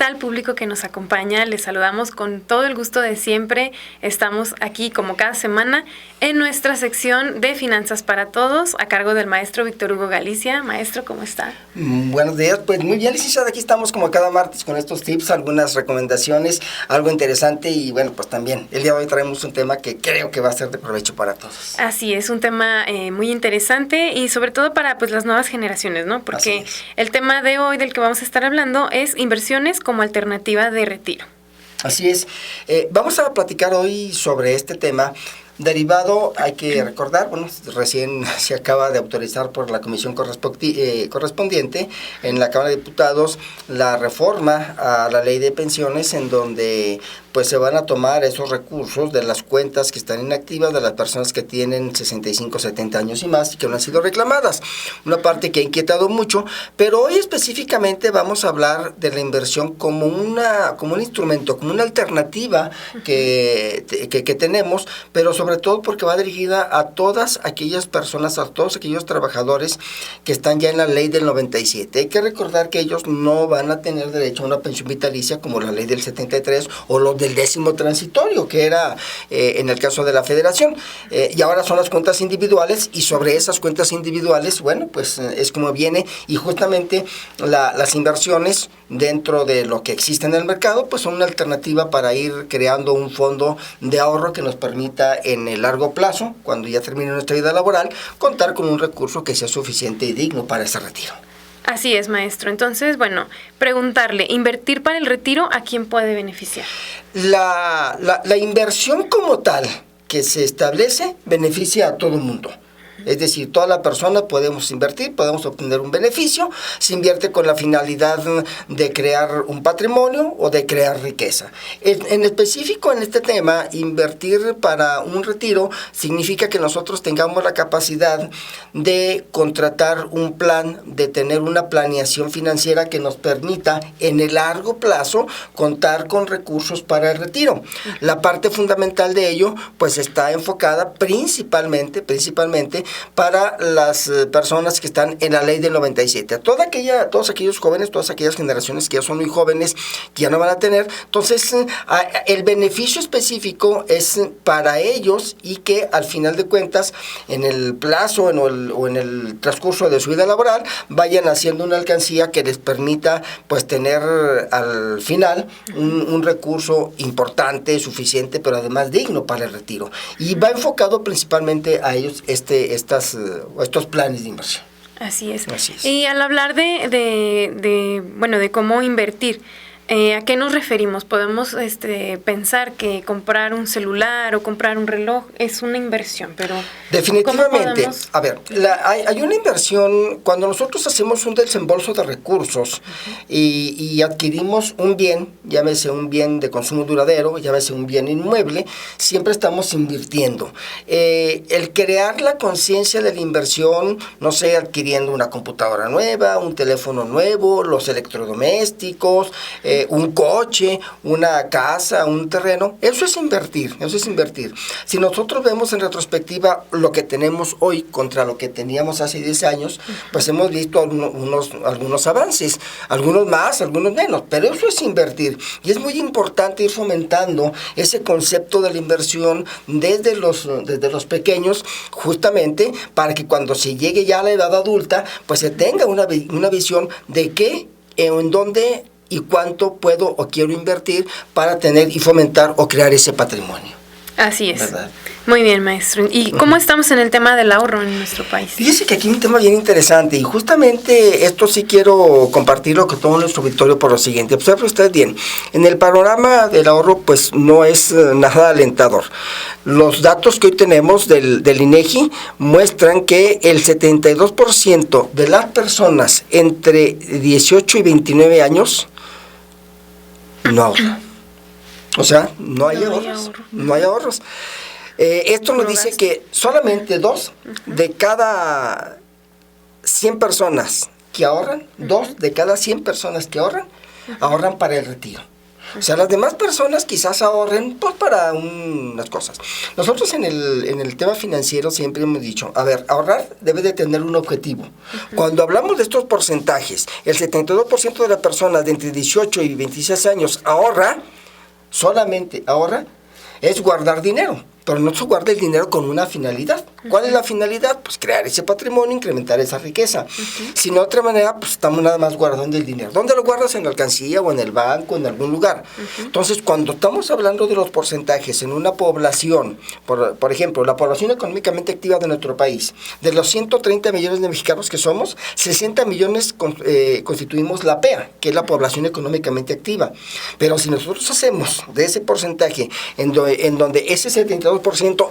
tal, público que nos acompaña? Les saludamos con todo el gusto de siempre. Estamos aquí como cada semana en nuestra sección de Finanzas para Todos a cargo del maestro Víctor Hugo Galicia. Maestro, ¿cómo está? Buenos días, pues muy bien, licenciada. Aquí estamos como cada martes con estos tips, algunas recomendaciones, algo interesante y bueno, pues también el día de hoy traemos un tema que creo que va a ser de provecho para todos. Así es, un tema muy interesante y sobre todo para pues las nuevas generaciones, ¿no? Porque el tema de hoy del que vamos a estar hablando es inversiones como alternativa de retiro. Así es. Vamos a platicar hoy sobre este tema. Derivado, hay que recordar, bueno, recién se acaba de autorizar por la comisión correspondiente en la Cámara de Diputados la reforma a la ley de pensiones en donde pues se van a tomar esos recursos de las cuentas que están inactivas de las personas que tienen 65, 70 años y más y que no han sido reclamadas. Una parte que ha inquietado mucho, pero hoy específicamente vamos a hablar de la inversión como un instrumento, como una alternativa que tenemos, pero sobre todo porque va dirigida a todas aquellas personas, a todos aquellos trabajadores que están ya en la ley del 97. Hay que recordar que ellos no van a tener derecho a una pensión vitalicia como la ley del 73 o los del 10º transitorio, que era en el caso de la Federación. Y ahora son las cuentas individuales y sobre esas cuentas individuales, bueno, pues es como viene y justamente las inversiones dentro de lo que existe en el mercado, pues son una alternativa para ir creando un fondo de ahorro que nos permita en el largo plazo, cuando ya termine nuestra vida laboral, contar con un recurso que sea suficiente y digno para ese retiro. Así es, maestro. Entonces, bueno, preguntarle, ¿invertir para el retiro a quién puede beneficiar? La inversión como tal que se establece beneficia a todo el mundo. Es decir, toda la persona podemos invertir, podemos obtener un beneficio, se invierte con la finalidad de crear un patrimonio o de crear riqueza. En específico en este tema, invertir para un retiro significa que nosotros tengamos la capacidad de contratar un plan, de tener una planeación financiera que nos permita en el largo plazo contar con recursos para el retiro. La parte fundamental de ello pues está enfocada principalmente para las personas que están en la ley del 97. Todos aquellos jóvenes, todas aquellas generaciones que ya son muy jóvenes, que ya no van a tener, entonces el beneficio específico es para ellos y que al final de cuentas, en el plazo o en el transcurso de su vida laboral, vayan haciendo una alcancía que les permita pues tener al final un recurso importante, suficiente, pero además digno para el retiro. Y va enfocado principalmente a ellos estos planes de inversión. Así es. Y al hablar de cómo invertir, ¿a qué nos referimos? Podemos pensar que comprar un celular o comprar un reloj es una inversión, pero definitivamente, a ver, hay una inversión cuando nosotros hacemos un desembolso de recursos y adquirimos un bien, llámese un bien de consumo duradero, llámese un bien inmueble, siempre estamos invirtiendo. El crear la conciencia de la inversión, no sé, adquiriendo una computadora nueva, un teléfono nuevo, los electrodomésticos, un coche, una casa, un terreno, eso es invertir. Si nosotros vemos en retrospectiva lo que tenemos hoy contra lo que teníamos hace 10 años, pues hemos visto algunos avances, algunos más, algunos menos, pero eso es invertir. Y es muy importante ir fomentando ese concepto de la inversión desde los pequeños, justamente para que cuando se llegue ya a la edad adulta, pues se tenga una visión de qué, en dónde y cuánto puedo o quiero invertir para tener y fomentar o crear ese patrimonio. Así es. ¿Verdad? Muy bien, maestro. ¿Y cómo estamos en el tema del ahorro en nuestro país? Fíjese que aquí hay un tema bien interesante y justamente esto sí quiero compartirlo con todo nuestro auditorio por lo siguiente. Observe usted bien, en el panorama del ahorro pues no es nada alentador. Los datos que hoy tenemos del INEGI muestran que el 72% de las personas entre 18 y 29 años no ahorra. O sea, no hay ahorros. Esto nos dice que solamente 2 de cada 100 personas que ahorran, 2 de cada 100 personas que ahorran para el retiro. O sea, las demás personas quizás ahorren pues, para unas cosas. Nosotros en el tema financiero siempre hemos dicho, a ver, ahorrar debe de tener un objetivo. Cuando hablamos de estos porcentajes, el 72% de las personas de entre 18 y 26 años solamente ahorra, es guardar dinero. Pero no se guarda el dinero con una finalidad. ¿Cuál es la finalidad? Pues crear ese patrimonio, incrementar esa riqueza. Si no, de otra manera, pues estamos nada más guardando el dinero. ¿Dónde lo guardas? En la alcancía o en el banco, en algún lugar. Entonces, cuando estamos hablando de los porcentajes en una población, por ejemplo, la población económicamente activa de nuestro país, de los 130 millones de mexicanos que somos, 60 millones constituimos la PEA, que es la población económicamente activa. Pero si nosotros hacemos de ese porcentaje, en donde ese 72%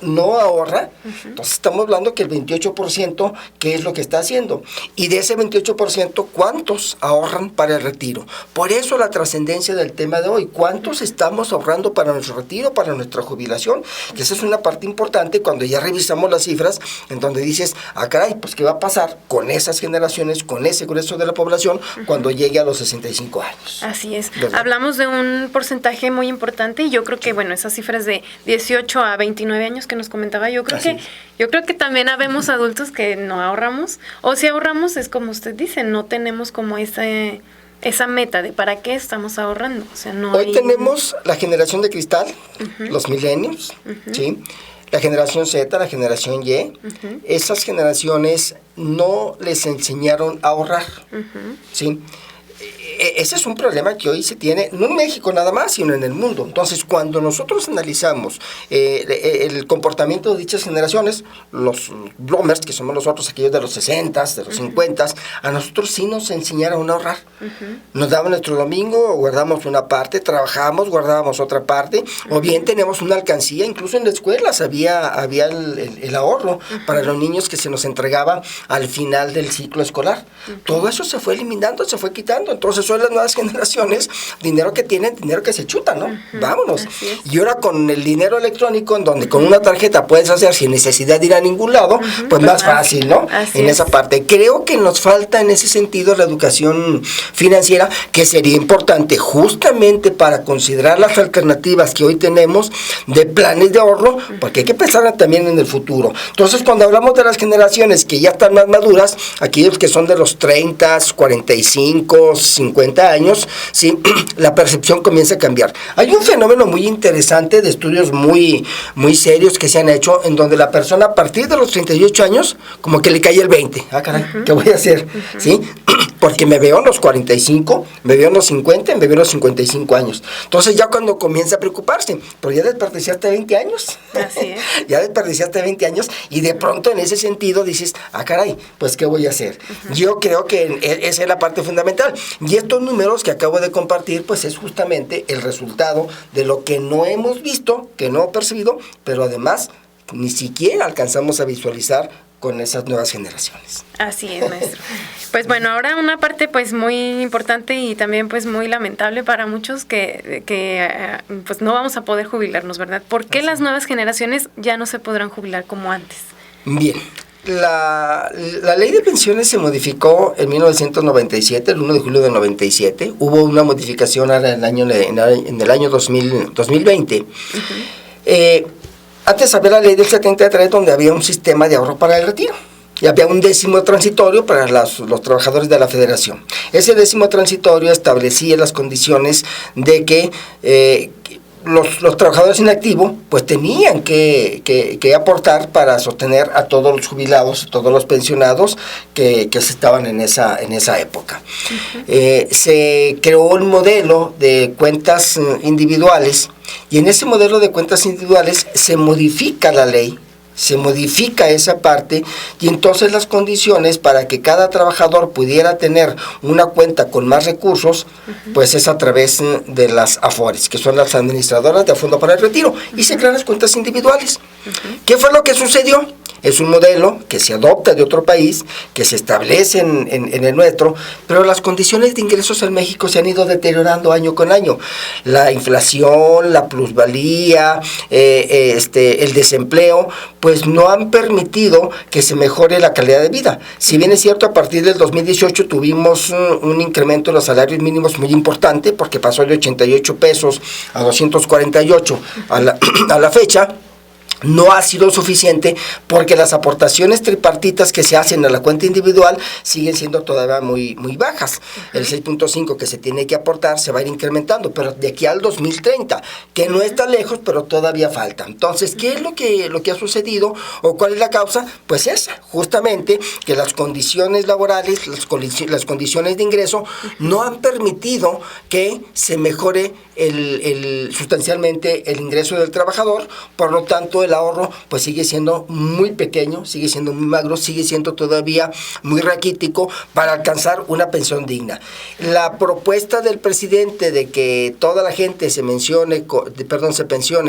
no ahorra, entonces estamos hablando que el 28%, ¿qué es lo que está haciendo? Y de ese 28%, ¿cuántos ahorran para el retiro? Por eso la trascendencia del tema de hoy, ¿cuántos estamos ahorrando para nuestro retiro, para nuestra jubilación? Que esa es una parte importante cuando ya revisamos las cifras, en donde dices, caray, pues ¿qué va a pasar con esas generaciones, con ese grueso de la población, cuando llegue a los 65 años? Así es. ¿Verdad? Hablamos de un porcentaje muy importante y yo creo que, bueno, esas cifras de 18 a 29 años que nos comentaba, yo creo que también habemos adultos que no ahorramos, o si ahorramos es como usted dice, no tenemos como esa meta de para qué estamos ahorrando. O sea, Hoy tenemos la generación de cristal, los millennials, ¿sí? La generación Z, la generación Y, esas generaciones no les enseñaron a ahorrar, ¿sí? Ese es un problema que hoy se tiene, no en México nada más, sino en el mundo. Entonces, cuando nosotros analizamos el comportamiento de dichas generaciones, los bloomers, que somos nosotros, aquellos de los 60s, de los 50s, a nosotros sí nos enseñaron a ahorrar. Nos daban nuestro domingo, guardamos una parte, trabajábamos, guardábamos otra parte, o bien tenemos una alcancía, incluso en las escuelas había el ahorro para los niños que se nos entregaba al final del ciclo escolar. Todo eso se fue eliminando, se fue quitando. Entonces son las nuevas generaciones, dinero que tienen, dinero que se chuta, ¿no? Vámonos. Y ahora con el dinero electrónico, en donde con una tarjeta puedes hacer sin necesidad de ir a ningún lado, pues más fácil, ¿no? En esa parte. Creo que nos falta en ese sentido la educación financiera, que sería importante justamente para considerar las alternativas que hoy tenemos de planes de ahorro, porque hay que pensar también en el futuro. Entonces, cuando hablamos de las generaciones que ya están más maduras, aquellos que son de los 30, 45, 50 años, ¿sí? La percepción comienza a cambiar. Hay un fenómeno muy interesante de estudios muy, muy serios que se han hecho, en donde la persona a partir de los 38 años, como que le cae el 20. Caray, ¿qué voy a hacer? ¿Sí? Porque me veo en los 45, me veo en los 50, me veo en los 55 años. Entonces ya cuando comienza a preocuparse, pero ya desperdiciaste 20 años. Así es. Ya desperdiciaste 20 años y de pronto en ese sentido dices, caray, pues ¿qué voy a hacer? Yo creo que esa es la parte fundamental. Y estos números que acabo de compartir, pues es justamente el resultado de lo que no hemos visto, que no hemos percibido, pero además ni siquiera alcanzamos a visualizar con esas nuevas generaciones. Así es, maestro. Pues bueno, ahora una parte pues muy importante y también pues muy lamentable para muchos que pues no vamos a poder jubilarnos, ¿verdad? ¿Por qué las nuevas generaciones ya no se podrán jubilar como antes? Bien. La ley de pensiones se modificó en 1997, el 1 de julio de 97. Hubo una modificación ahora en el año 2020. Antes había la ley del 73, donde había un sistema de ahorro para el retiro. Y había un décimo transitorio para los trabajadores de la federación. Ese décimo transitorio establecía las condiciones de que los trabajadores en activo pues tenían que aportar para sostener a todos los jubilados, todos los pensionados que estaban en esa época. Se creó un modelo de cuentas individuales, y en ese modelo de cuentas individuales se modifica la ley, se modifica esa parte, y entonces las condiciones para que cada trabajador pudiera tener una cuenta con más recursos, pues es a través de las AFORES, que son las administradoras de Fondo para el Retiro, y se crean las cuentas individuales. ¿Qué fue lo que sucedió? es un modelo que se adopta de otro país, que se establece en el nuestro, pero las condiciones de ingresos en México se han ido deteriorando año con año. La inflación, la plusvalía, el desempleo, pues no han permitido que se mejore la calidad de vida. Si bien es cierto, a partir del 2018 tuvimos un incremento en los salarios mínimos muy importante, porque pasó de 88 pesos a 248 a la fecha. No ha sido suficiente porque las aportaciones tripartitas que se hacen a la cuenta individual siguen siendo todavía muy bajas. El 6.5 que se tiene que aportar se va a ir incrementando, pero de aquí al 2030, que no está lejos, pero todavía falta. Entonces, ¿qué es lo que ha sucedido o cuál es la causa? Pues esa, justamente, que las condiciones laborales, las condiciones de ingreso no han permitido que se mejore sustancialmente el ingreso del trabajador. Por lo tanto, el ahorro pues sigue siendo muy pequeño, sigue siendo muy magro, sigue siendo todavía muy raquítico para alcanzar una pensión digna. La propuesta del presidente de que toda la gente se pensione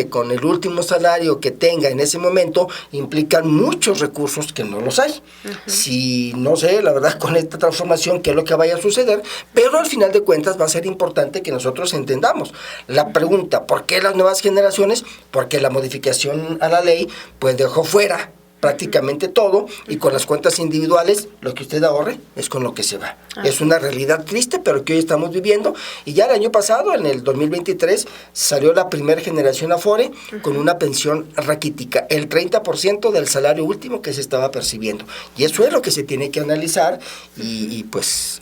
con el último salario que tenga en ese momento implican muchos recursos que no los hay. Si no sé, la verdad, con esta transformación qué es lo que vaya a suceder, pero al final de cuentas va a ser importante que nosotros entendamos la pregunta, ¿por qué las nuevas generaciones? Porque la modificación a la ley pues dejó fuera prácticamente todo, y con las cuentas individuales lo que usted ahorre es con lo que se va. Es una realidad triste, pero que hoy estamos viviendo, y ya el año pasado, en el 2023, salió la primera generación Afore con una pensión raquítica, el 30% del salario último que se estaba percibiendo, y eso es lo que se tiene que analizar, y pues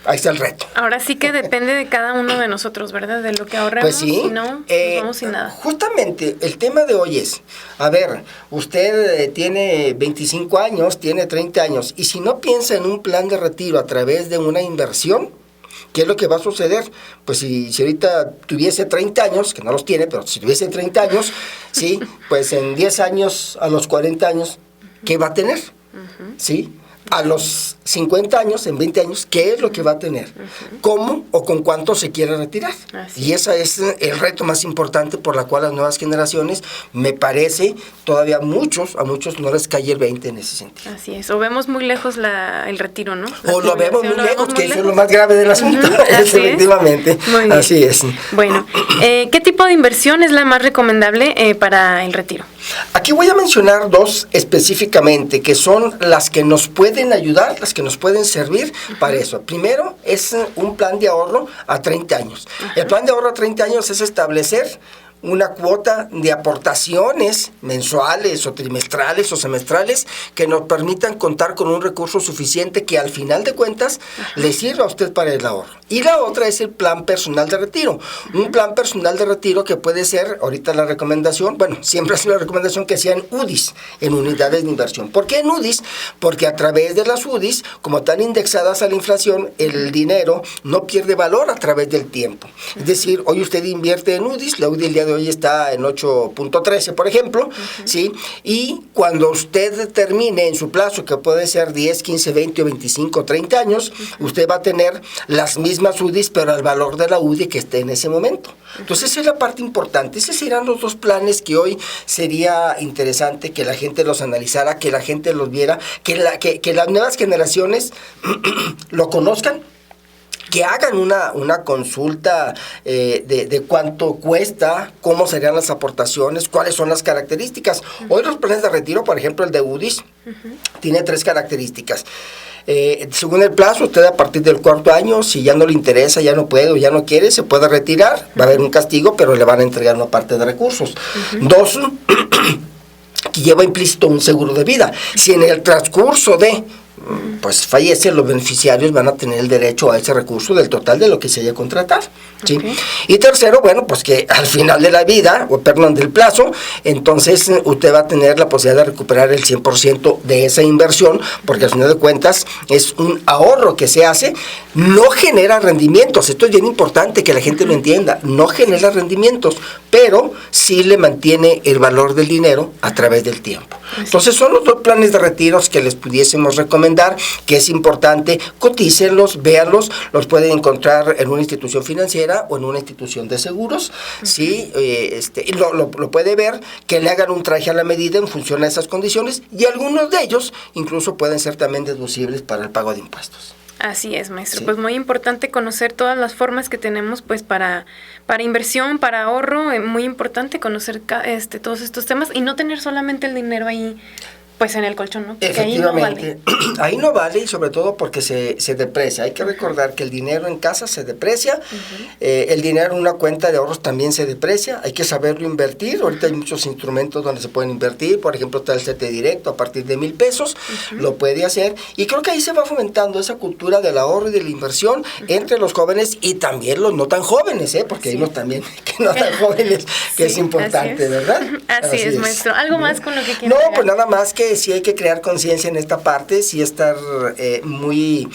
ahí está el reto. Ahora sí que depende de cada uno de nosotros, ¿verdad? De lo que ahorremos, pues sí, si no, nos vamos sin nada. Justamente, el tema de hoy es, a ver, usted tiene 25 años, tiene 30 años, y si no piensa en un plan de retiro a través de una inversión, ¿qué es lo que va a suceder? Pues si ahorita tuviese 30 años, que no los tiene, pero si tuviese 30 años, sí, pues en 10 años, a los 40 años, ¿qué va a tener? ¿Sí? A los 50 años, en 20 años, ¿qué es lo que va a tener? ¿Cómo o con cuánto se quiere retirar? Y ese es el reto más importante por la cual las nuevas generaciones, me parece, todavía a muchos no les cae el 20 en ese sentido. Así es, o vemos muy lejos el retiro, ¿no? O lo vemos muy lejos, que eso es lo más grave del asunto, efectivamente. Así es. Bueno, ¿qué tipo de inversión es la más recomendable para el retiro? Aquí voy a mencionar dos específicamente, que son las que nos pueden ayudar, las que nos pueden servir para eso. Primero, es un plan de ahorro a 30 años. El plan de ahorro a 30 años es establecer una cuota de aportaciones mensuales o trimestrales o semestrales que nos permitan contar con un recurso suficiente que al final de cuentas le sirva a usted para el ahorro. Y la otra es el plan personal de retiro. Un plan personal de retiro que puede ser, ahorita la recomendación, bueno, siempre es la recomendación que sea en UDIs, en unidades de inversión. ¿Por qué en UDIs? Porque a través de las UDIs, como están indexadas a la inflación, el dinero no pierde valor a través del tiempo. Es decir, hoy usted invierte en UDIs, la UDI el día de hoy está en 8.13, por ejemplo, ¿sí? Y cuando usted termine en su plazo, que puede ser 10, 15, 20 o 25, 30 años, usted va a tener las mismas UDIs, pero al valor de la UDI que esté en ese momento. Entonces, esa es la parte importante. Esos serían los dos planes que hoy sería interesante que la gente los analizara, que la gente los viera, que las nuevas generaciones lo conozcan, que hagan una consulta de cuánto cuesta, cómo serían las aportaciones, cuáles son las características. Hoy los planes de retiro, por ejemplo, el de UDIs, tiene 3 características. Según el plazo, usted a partir del 4º año, si ya no le interesa, ya no puede o ya no quiere, se puede retirar, va a haber un castigo, pero le van a entregar una parte de recursos. 2, que lleva implícito un seguro de vida. Si en el transcurso pues fallece, los beneficiarios van a tener el derecho a ese recurso del total de lo que se haya contratado, ¿sí? Y tercero, bueno, pues que al final de la vida, o perdón, del plazo, entonces usted va a tener la posibilidad de recuperar el 100% de esa inversión, porque al final de cuentas es un ahorro que se hace, no genera rendimientos. Esto es bien importante que la gente lo entienda, no genera rendimientos, pero sí le mantiene el valor del dinero a través del tiempo. Entonces son los 2 planes de retiros que les pudiésemos recomendar. recomendar que es importante, cotícenlos, véanlos, los pueden encontrar en una institución financiera o en una institución de seguros, ¿sí? Lo puede ver, que le hagan un traje a la medida en función a esas condiciones, y algunos de ellos incluso pueden ser también deducibles para el pago de impuestos. Así es, maestro. Sí. Pues muy importante conocer todas las formas que tenemos pues para inversión, para ahorro. Es muy importante conocer todos estos temas y no tener solamente el dinero ahí pues en el colchón, ¿no? Porque efectivamente, ahí no vale, y sobre todo porque se deprecia. Hay que recordar que el dinero en casa se deprecia, el dinero en una cuenta de ahorros también se deprecia, hay que saberlo invertir. Ahorita hay muchos instrumentos donde se pueden invertir, por ejemplo está el CETE Directo a partir de 1,000 pesos, lo puede hacer, y creo que ahí se va fomentando esa cultura del ahorro y de la inversión entre los jóvenes y también los no tan jóvenes, porque hay unos también que no tan jóvenes, que es importante, ¿verdad? Así es, maestro. ¿Algo más con lo que quieras? No, pues nada más que sí hay que crear conciencia en esta parte, sí estar muy,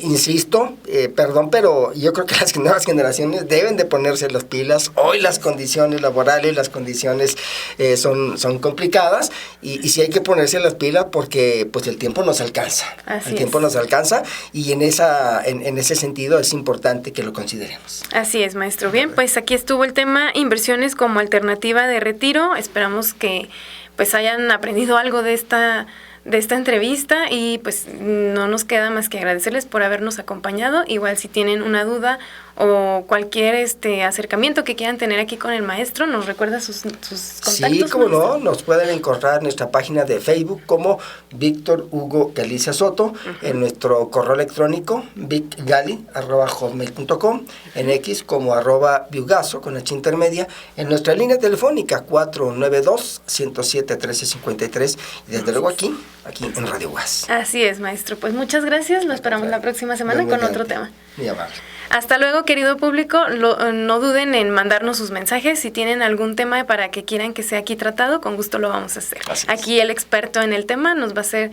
insisto, perdón, pero yo creo que las nuevas generaciones deben de ponerse las pilas. Hoy las condiciones laborales, las condiciones son complicadas, y sí hay que ponerse las pilas porque pues el tiempo nos alcanza. El tiempo nos alcanza, y en ese sentido es importante que lo consideremos. Así es, maestro. Bien, pues aquí estuvo el tema inversiones como alternativa de retiro. Esperamos que pues hayan aprendido algo de esta entrevista, y pues no nos queda más que agradecerles por habernos acompañado. Igual si tienen una duda o cualquier acercamiento que quieran tener aquí con el maestro, ¿nos recuerda sus contactos? Sí, como no, nos pueden encontrar en nuestra página de Facebook como Víctor Hugo Galicia Soto, en nuestro correo electrónico vicgali@hotmail.com, en X como @viugazo con H intermedia, en nuestra línea telefónica 492-107-1353, y desde luego aquí en Radio UAS. Así es, maestro. Pues muchas gracias, lo esperamos la próxima semana con otro tema. Muy amable. Hasta luego, querido público. No duden en mandarnos sus mensajes. Si tienen algún tema para que quieran que sea aquí tratado, con gusto lo vamos a hacer. Aquí el experto en el tema nos va a hacer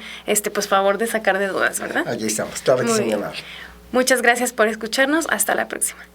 pues favor de sacar de dudas, ¿verdad? Aquí estamos. Claro que sí, muy amable. Muchas gracias por escucharnos. Hasta la próxima.